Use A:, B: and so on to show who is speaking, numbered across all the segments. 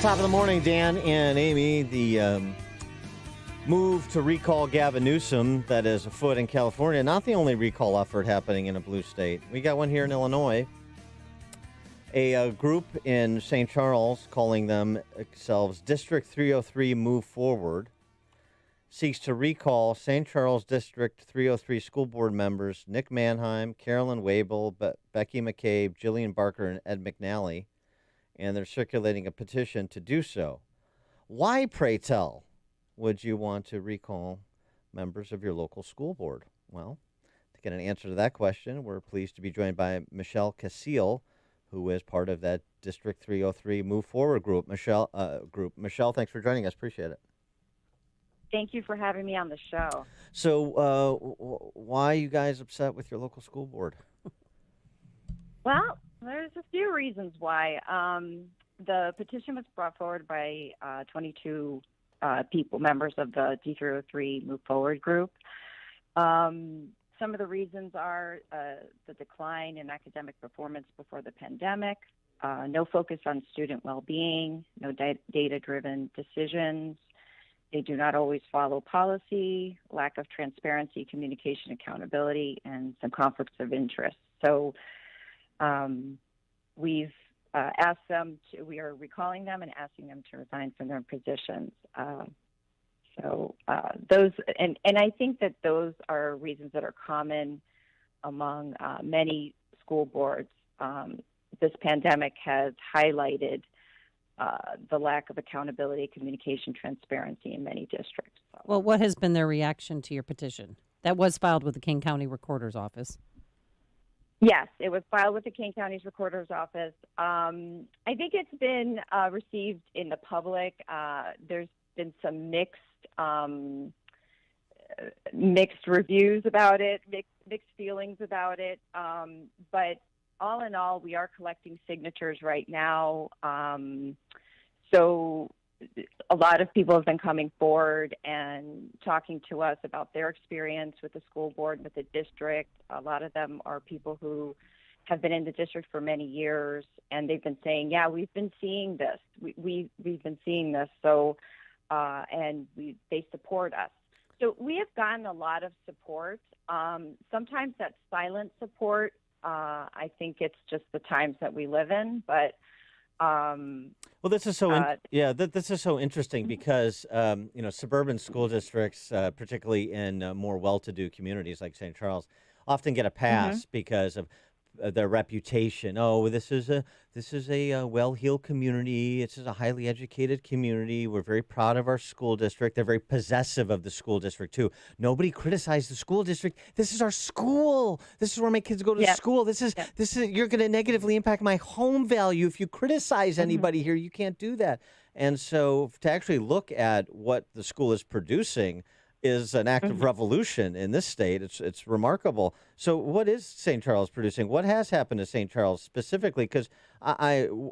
A: Top of the morning, Dan and Amy. The move to recall Gavin Newsom that is afoot in California, not the only recall effort happening in a blue state. We got one here in Illinois. A group in St. Charles, calling themselves District 303 Move Forward, seeks to recall St. Charles District 303 school board members Nick Mannheim, Carolyn Wabel, Becky McCabe, Jillian Barker, and Ed McNally, and they're circulating a petition to do so. Why, pray tell, would you want to recall members of your local school board? Well, to get an answer to that question, we're pleased to be joined by Michelle Castile, who is part of that District 303 Move Forward group. Michelle, thanks for joining us. Appreciate it.
B: Thank you for having me on the show.
A: So why are you guys upset with your local school board?
B: Well, there's a few reasons why. The petition was brought forward by 22 members of the D303 Move Forward group. Some of the reasons are the decline in academic performance before the pandemic, no focus on student well-being, no data-driven decisions. They do not always follow policy, lack of transparency, communication, accountability, and some conflicts of interest. So we've asked them we are recalling them and asking them to resign from their positions. Those, and I think that those are reasons that are common among many school boards. This pandemic has highlighted the lack of accountability, communication, transparency in many districts.
C: Well, what has been their reaction to your petition? That was filed with the King County Recorder's Office.
B: Yes, it was filed with the King County's Recorder's Office. I think it's been received in the public. There's been some mixed reviews about it, mixed feelings about it. But all in all, we are collecting signatures right now. So a lot of people have been coming forward and talking to us about their experience with the school board, with the district. A lot of them are people who have been in the district for many years, and they've been saying, yeah, we've been seeing this. We've been seeing this. So, and they support us. So we have gotten a lot of support. Sometimes that's silent support. I think it's just the times that we live in, but
A: well, this is so this is so interesting because suburban school districts, particularly in more well-to-do communities like St. Charles, often get a pass because of their reputation. Oh, this is a well-heeled community. This is a highly educated community. We're very proud of our school district. They're very possessive of the school district too. Nobody criticized the school district. This is our school. This is where my kids go to school. This is you're going to negatively impact my home value if you criticize anybody here. You can't do that. And so to actually look at what the school is producing is an act of revolution in this state. It's remarkable. So what is St. Charles producing? What has happened to St. Charles specifically? Because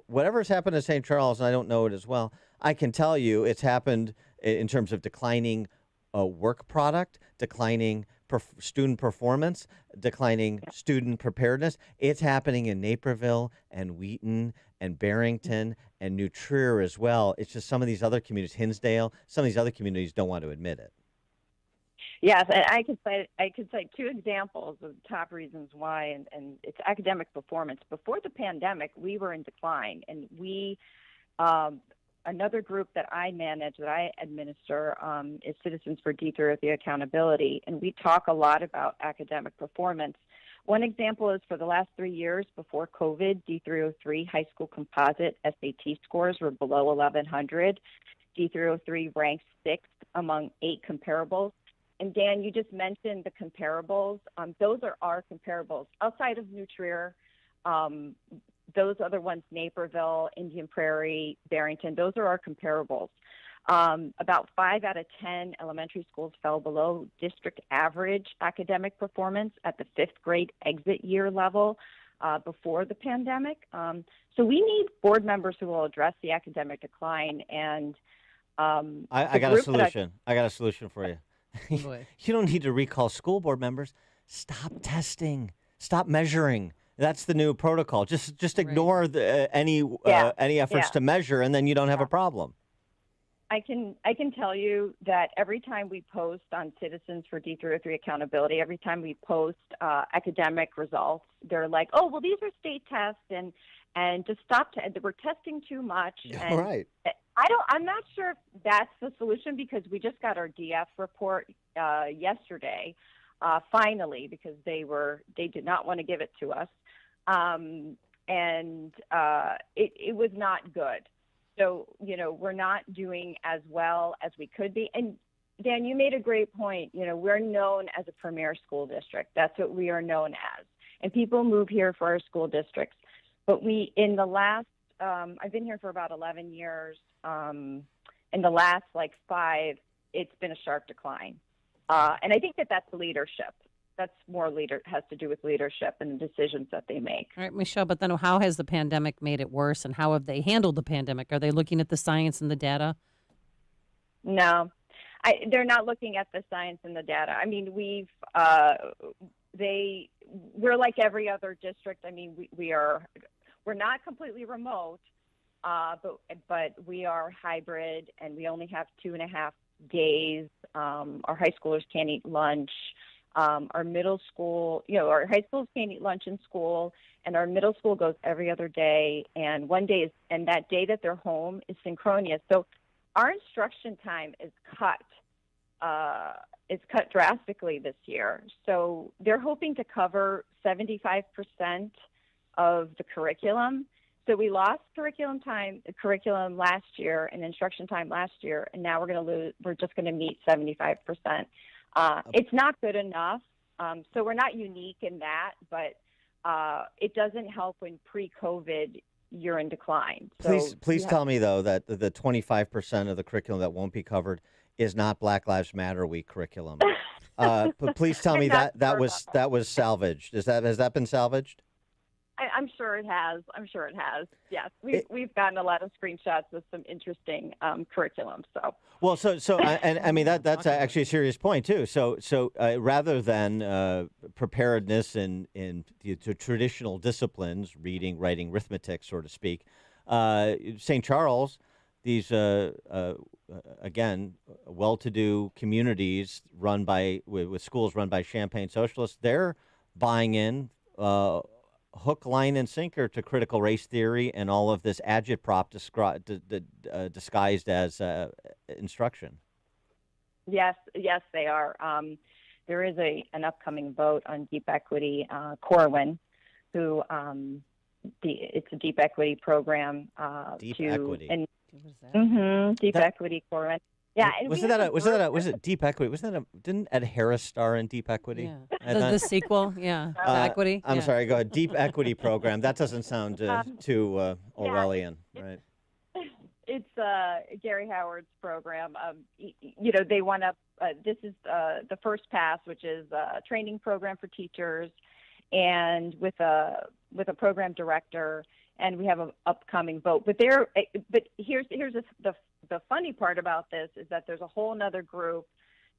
A: whatever's happened to St. Charles, and I don't know it as well, I can tell you it's happened in terms of declining work product, declining student performance, declining student preparedness. It's happening in Naperville and Wheaton and Barrington and New Trier as well. It's just some of these other communities, Hinsdale, some of these other communities don't want to admit it.
B: Yes, and I could cite two examples of the top reasons why, and it's academic performance. Before the pandemic, we were in decline, and we another group that I manage, that I administer, is Citizens for D303 Accountability, and we talk a lot about academic performance. One example is for the last 3 years before COVID, D303 high school composite SAT scores were below 1,100. D303 ranked 6th among 8 comparables. And Dan, you just mentioned the comparables. Those are our comparables. Outside of New Trier, those other ones, Naperville, Indian Prairie, Barrington, those are our comparables. About 5 out of 10 elementary schools fell below district average academic performance at the 5th grade exit year level before the pandemic. So we need board members who will address the academic decline. And
A: I got a solution. I got a solution for you. You don't need to recall school board members. Stop testing. Stop measuring. That's the new protocol. Just
C: Right.
A: ignore any
B: Yeah.
A: efforts
B: Yeah.
A: to measure, and then you don't have a problem.
B: I can tell you that every time we post on Citizens for D303 Accountability, every time we post academic results, they're like, "Oh, well, these are state tests, and just stop. We're testing too much." And
A: Right.
B: I'm not sure if that's the solution, because we just got our DF report yesterday, finally, because they did not want to give it to us, and it was not good. So, we're not doing as well as we could be. And Dan, you made a great point. We're known as a premier school district. That's what we are known as. And people move here for our school districts. But in the last, I've been here for about 11 years. In the last 5, it's been a sharp decline. And I think that's leadership. That's has to do with leadership and the decisions that they make.
C: All right, Michelle, but then how has the pandemic made it worse, and how have they handled the pandemic? Are they looking at the science and the data?
B: No, they're not looking at the science and the data. I mean, we're like every other district. I mean, we're not completely remote, but we are hybrid, and we only have 2.5 days. Our high schoolers can't eat lunch. Our middle school, our high schools can't eat lunch in school, and our middle school goes every other day. And and that day that they're home is synchronous. So our instruction time is cut. It's cut drastically this year. So they're hoping to cover 75% of the curriculum. So we lost curriculum last year and instruction time last year, and now we're just going to meet 75%. It's not good enough. So we're not unique in that, but it doesn't help when pre-COVID you're in decline. So
A: please tell me, though, that the 25% of the curriculum that won't be covered is not Black Lives Matter Week curriculum. But please tell me that was salvaged. Has that been salvaged?
B: I'm sure it has. Yes, we've gotten a lot of screenshots of some interesting curriculum.
A: I mean that's actually a serious point too. So rather than preparedness in the traditional disciplines, reading, writing, arithmetic, so to speak, St. Charles, these again well-to-do communities with schools run by Champagne socialists, they're buying in. Hook, line, and sinker to critical race theory and all of this agitprop disguised as instruction.
B: Yes, they are. There is an upcoming vote on deep equity. Corwin, who it's a deep equity program.
A: Deep equity.
B: And,
C: deep
B: equity, Corwin. Yeah,
A: was it Deep Equity? Didn't Ed Harris star in Deep Equity?
C: Yeah. The sequel, yeah. Equity.
A: I'm sorry, go ahead. Deep Equity program. That doesn't sound too Orwellian, right?
B: It's Gary Howard's program. They want to. This is the First Pass, which is a training program for teachers, and with a program director. And we have an upcoming vote. But here's the funny part about this is that there's a whole other group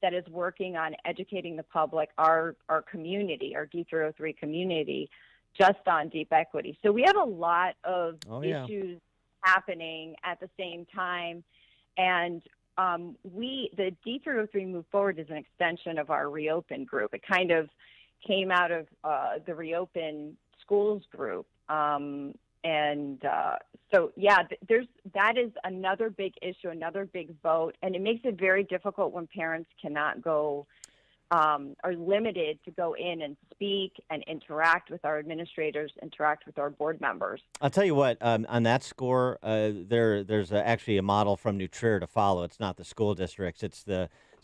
B: that is working on educating the public, our community, our D303 community, just on deep equity. So we have a lot of issues happening at the same time. And the D303 Move Forward is an extension of our Reopen group. It kind of came out of the Reopen Schools group. That is another big issue, another big vote, and it makes it very difficult when parents cannot go, are limited to go in and speak and interact with our administrators, interact with our board members.
A: I'll tell you what, on that score, there's actually a model from New Trier to follow. It's not the school districts. It's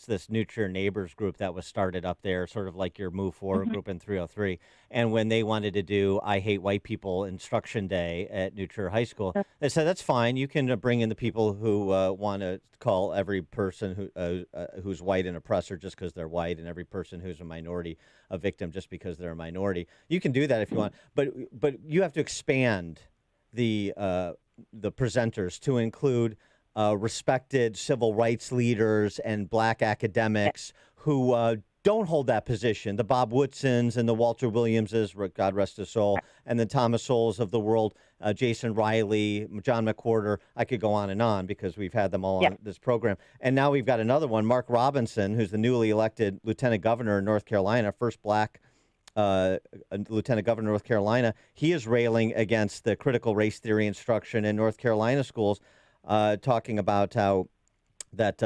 A: this New Trier Neighbors group that was started up there, sort of like your Move Forward group in 303. And when they wanted to do I Hate White People Instruction Day at New Trier High School, they said, that's fine. You can bring in the people who want to call every person who's white an oppressor just because they're white, and every person who's a minority a victim just because they're a minority. You can do that if you want, but you have to expand the presenters to include respected civil rights leaders and black academics who don't hold that position. The Bob Woodsons and the Walter Williamses, God rest his soul, and the Thomas Sowells of the world, Jason Riley, John McWhorter. I could go on and on because we've had them all on this program. And now we've got another one, Mark Robinson, who's the newly elected lieutenant governor in North Carolina, first black lieutenant governor of North Carolina. He is railing against the critical race theory instruction in North Carolina schools, talking about how that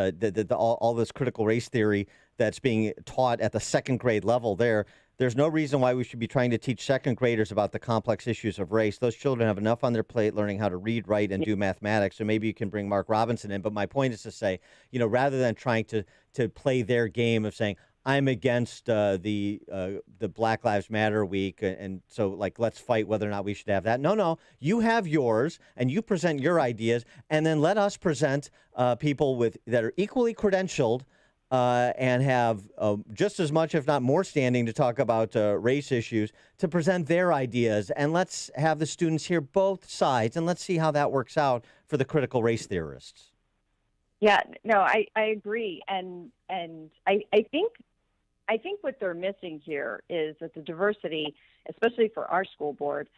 A: all this critical race theory that's being taught at the second grade level there's no reason why we should be trying to teach second graders about the complex issues of race. Those children have enough on their plate learning how to read, write, and do mathematics. So maybe you can bring Mark Robinson in. But my point is to say, rather than trying to play their game of saying, I'm against the Black Lives Matter week, and so let's fight whether or not we should have that. No, you have yours, and you present your ideas, and then let us present people that are equally credentialed and have just as much, if not more, standing to talk about race issues, to present their ideas, and let's have the students hear both sides, and let's see how that works out for the critical race theorists.
B: Yeah, no, I agree, and I think what they're missing here is that the diversity, especially for our school board,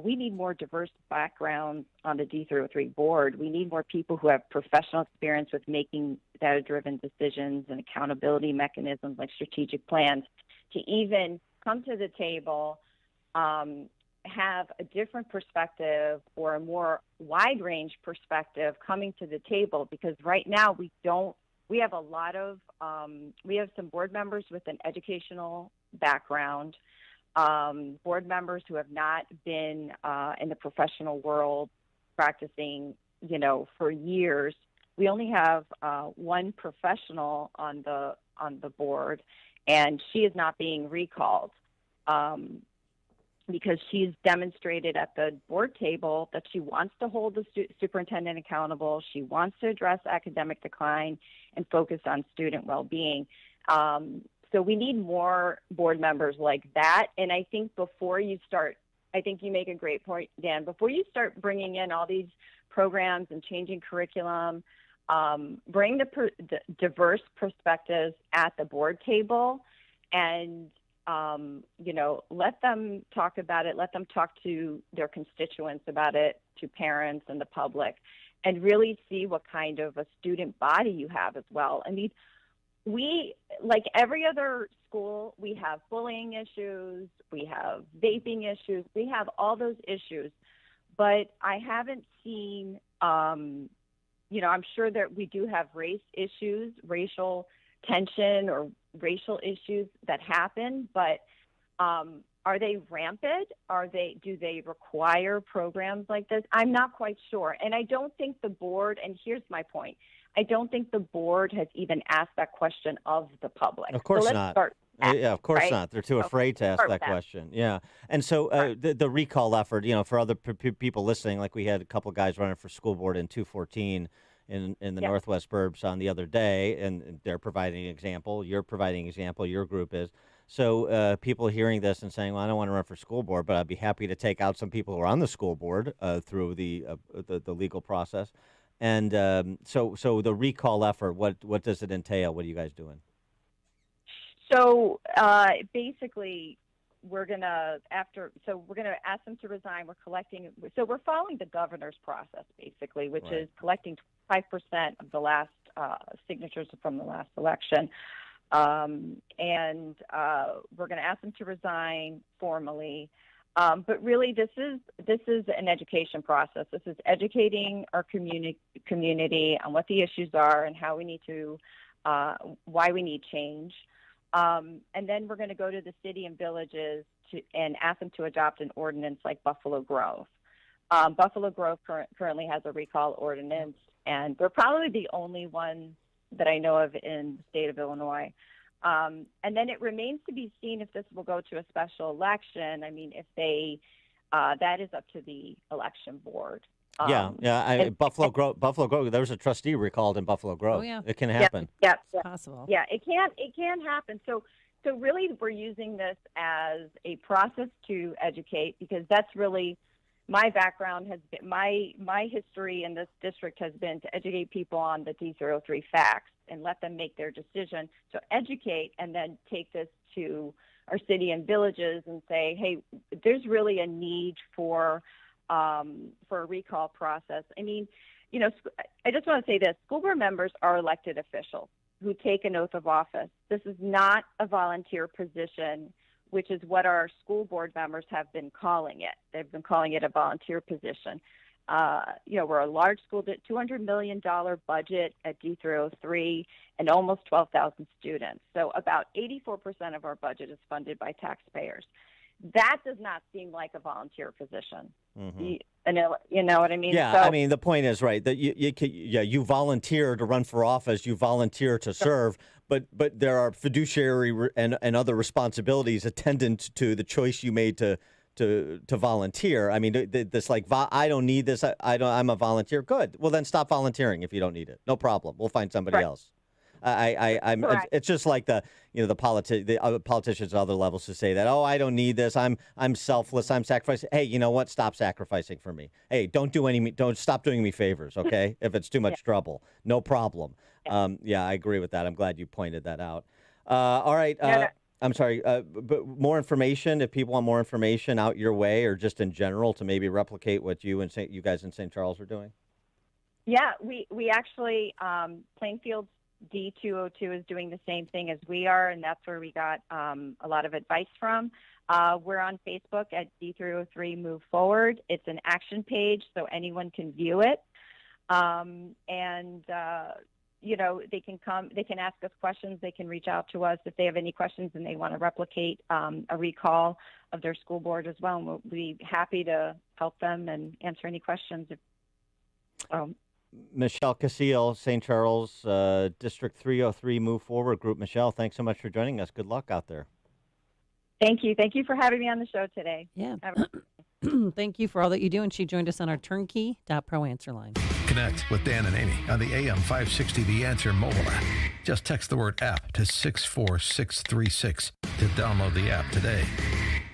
B: we need more diverse backgrounds on the D303 board. We need more people who have professional experience with making data-driven decisions and accountability mechanisms like strategic plans to even come to the table, have a different perspective or a more wide-range perspective coming to the table, because right now we have a lot of, we have some board members with an educational background, board members who have not been in the professional world practicing, for years. We only have one professional on the board, and she is not being recalled because she's demonstrated at the board table that she wants to hold the superintendent accountable. She wants to address academic decline and focus on student well-being. So we need more board members like that. And I think I think you make a great point, Dan, before you start bringing in all these programs and changing curriculum, bring the diverse perspectives at the board table and let them talk about it, let them talk to their constituents about it, to parents and the public, and really see what kind of a student body you have as well. I mean, we, like every other school, we have bullying issues, we have vaping issues, we have all those issues, but I haven't seen, I'm sure that we do have race issues, racial tension or racial issues that happen, but are they rampant? Do they require programs like this? I'm not quite sure. And I don't think the board, and here's my point, I don't think the board has even asked that question of the public.
A: Of course
B: so
A: not.
B: Yeah,
A: of course not. They're too afraid to ask that question. Yeah. And so the recall effort, for other people listening, like we had a couple guys running for school board in 214 in the Northwest Burbs on the other day, and they're providing an example. You're providing an example. Your group is. So people hearing this and saying, well, I don't want to run for school board, but I'd be happy to take out some people who are on the school board through the legal process. And so the recall effort, what does it entail? What are you guys doing?
B: So basically, we're gonna ask them to resign. We're following the governor's process basically, which is collecting 5% of the last signatures from the last election, and we're going to ask them to resign formally. But really, this is an education process. This is educating our community on what the issues are and how we need to, why we need change. And then we're going to go to the city and villages and ask them to adopt an ordinance like Buffalo Grove. Buffalo Grove currently has a recall ordinance, and they're probably the only one that I know of in the state of Illinois. And then it remains to be seen if this will go to a special election. I mean, if that is up to the election board.
C: Buffalo
B: Grove.
A: There was a trustee recalled in Buffalo Grove.
C: Oh, yeah.
A: It can happen.
B: Yeah,
C: it's possible.
B: Yeah, it can happen. So really, we're using this as a process to educate, because that's really my background has been, my history in this district has been to educate people on the D303 facts and let them make their decision. So educate and then take this to our city and villages and say, hey, there's really a need for a recall process. I mean, you know, I just want to say this: school board members are elected officials who take an oath of office. This is not a volunteer position, which is what our school board members have been calling it. They've been calling it a volunteer position. You know, we're a large school, $200 million budget at D303 and almost 12,000 students. So about 84% of our budget is funded by taxpayers. That does not seem like a volunteer position. Mm-hmm. You know what I mean?
A: Yeah, so, I mean, the point is, right, that you volunteer to run for office, you volunteer to serve, but there are fiduciary and other responsibilities attendant to the choice you made to volunteer. I mean, this like, I don't need this. I'm a volunteer. Good. Well, then stop volunteering if you don't need it. No problem. We'll find somebody else. It's just like the politicians at other levels who say that, oh, I don't need this. I'm selfless. I'm sacrificing. Hey, you know what? Stop sacrificing for me. Hey, don't stop doing me favors. Okay. If it's too much trouble, no problem. Yeah, I agree with that. I'm glad you pointed that out. All right. I'm sorry, but more information, if people want more information out your way or just in general to maybe replicate what you guys in St. Charles are doing?
B: Yeah, we actually, Plainfield's D202 is doing the same thing as we are, and that's where we got a lot of advice from. We're on Facebook at D303 Move Forward. It's an action page, so anyone can view it. You know, they can ask us questions, they can reach out to us if they have any questions and they want to replicate a recall of their school board as well. And we'll be happy to help them and answer any questions.
A: Michelle Castile, St. Charles, District 303 Move Forward Group. Michelle, thanks so much for joining us. Good luck out there.
B: Thank you. Thank you for having me on the show today.
C: Yeah. Thank you for all that you do. And she joined us on our turnkey.pro answer line.
D: Connect with Dan and Amy on the AM 560 The Answer mobile app. Just text the word app to 64636 to download the app today.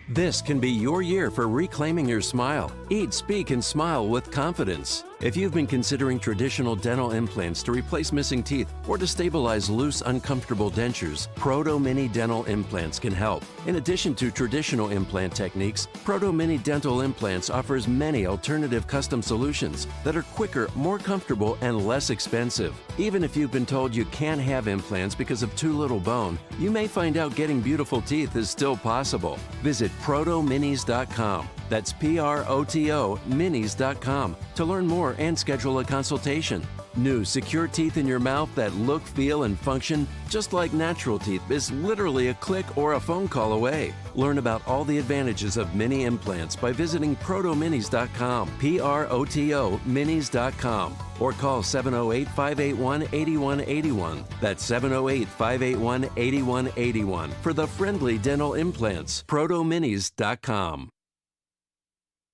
E: This can be your year for reclaiming your smile. Eat, speak, and smile with confidence. If you've been considering traditional dental implants to replace missing teeth or to stabilize loose, uncomfortable dentures, Proto Mini Dental Implants can help. In addition to traditional implant techniques, Proto Mini Dental Implants offers many alternative custom solutions that are quicker, more comfortable, and less expensive. Even if you've been told you can't have implants because of too little bone, you may find out getting beautiful teeth is still possible. Visit protominis.com. That's PROTO minis.com to learn more and schedule a consultation. New secure teeth in your mouth that look, feel, and function just like natural teeth is literally a click or a phone call away. Learn about all the advantages of mini implants by visiting protominis.com, PROTO minis.com, or call 708-581-8181. That's 708-581-8181 for the friendly dental implants. protominis.com.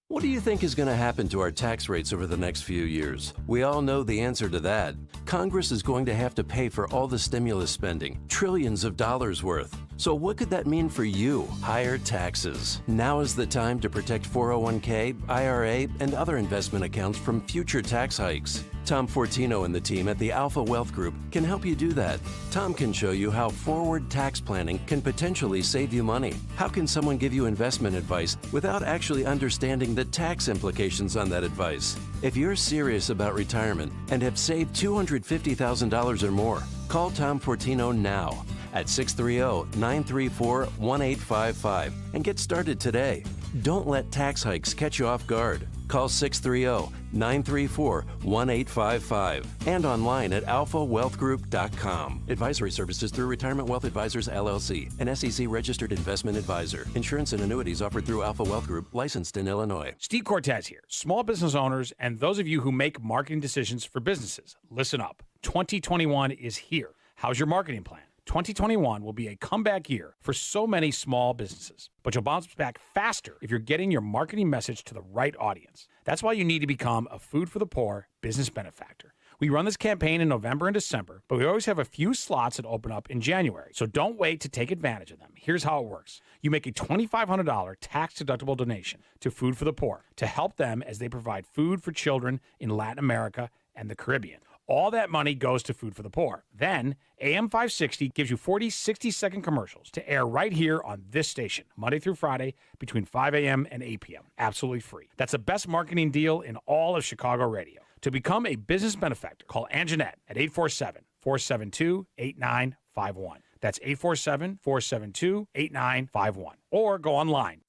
E: What do you think is going to happen to our tax rates over the next few years? We all know the answer to that. Congress is going to have to pay for all the stimulus spending, trillions of dollars worth. So what could that mean for you? Higher taxes. Now is the time to protect 401k, IRA, and other investment accounts from future tax hikes. Tom Fortino and the team at the Alpha Wealth Group can help you do that. Tom can show you how forward tax planning can potentially save you money. How can someone give you investment advice without actually understanding the tax implications on that advice? If you're serious about retirement and have saved $250,000 or more, call Tom Fortino now at 630-934-1855 and get started today. Don't let tax hikes catch you off guard. Call 630-934-1855 and online at alphawealthgroup.com. Advisory services through Retirement Wealth Advisors, LLC, an SEC-registered investment advisor. Insurance and annuities offered through Alpha Wealth Group, licensed in Illinois.
F: Steve Cortez here. Small business owners and those of you who make marketing decisions for businesses, listen up. 2021 is here. How's your marketing plan? 2021 will be a comeback year for so many small businesses, but you'll bounce back faster if you're getting your marketing message to the right audience. That's why you need to become a Food for the Poor business benefactor. We run this campaign in November and December, but we always have a few slots that open up in January. So don't wait to take advantage of them. Here's how it works. You make a $2,500 tax-deductible donation to Food for the Poor to help them as they provide food for children in Latin America and the Caribbean. All that money goes to Food for the Poor. Then, AM 560 gives you 40 60-second commercials to air right here on this station, Monday through Friday, between 5 a.m. and 8 p.m. Absolutely free. That's the best marketing deal in all of Chicago radio. To become a business benefactor, call Anjanette at 847-472-8951. That's 847-472-8951. Or go online,